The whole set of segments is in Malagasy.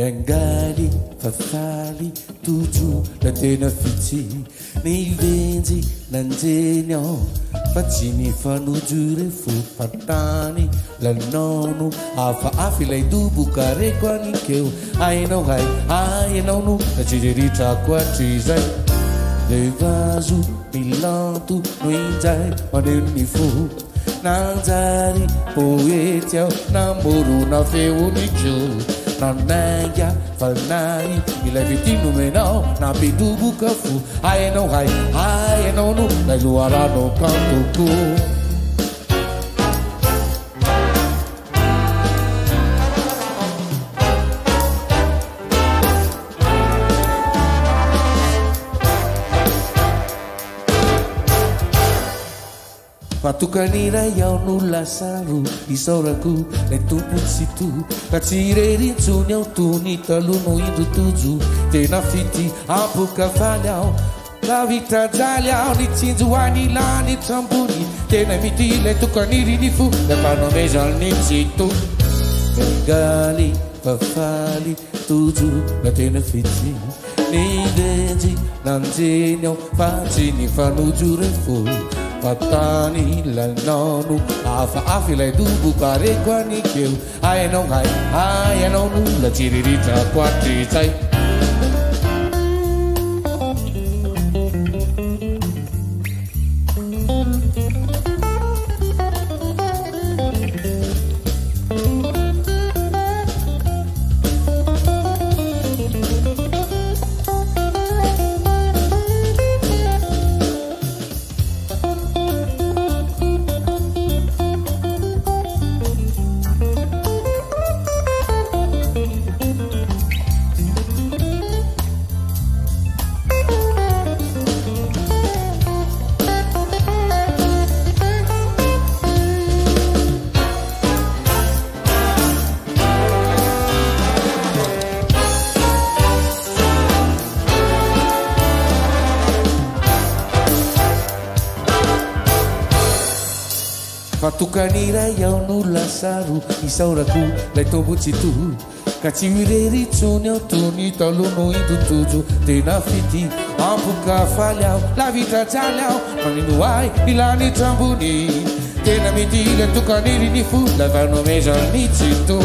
Bengali, fafali, tuju, la tena fiti, ni venzi, nangenyo, facini fanujure fu patani, la nonu, afa afila dubu kare kwa nikeu, I know, la chirita kwa trizai, le vazu, milantu, nuinjai, maneni fu, nanzari, poetiao, namuru, na feu nichu, Nanaya, Falnai, Ilevitino Menao, Nabidu Bukafu, I know, no, like Luarano Kanto. Patukanira yao nula saru isauraku le tupu situ katireri tunya utuni taluno indu tuju tena fiti apuka falhao la vita zaliao ni tinzu wani lani tambuni tena miti le tukaniri ni fu le pano mejal ni situ Bengali fafali tuju la tena fiti ni denji nanzinyo facini fanuju refu Patani la nonu afa afila dubu kare kwa nikeu I know la chiririta kwa trizai Patukanira yao nula saru isauraku le tobu citu Kachivireri tsunya tuni taluno indu tuju tena fiti ampuka falhao la vita zaliao maninuai ilani tambuni tena miti le tukaniri ni fu la vano mejal ni citu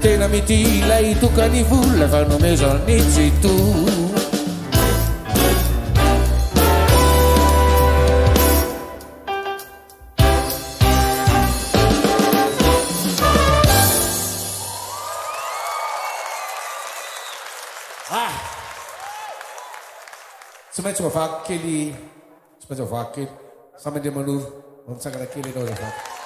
tena miti le tukani fu la vano mejal ni citu Semua coba fakir di, semua coba fakir, sama dia menurut, orang sangat kiri doa.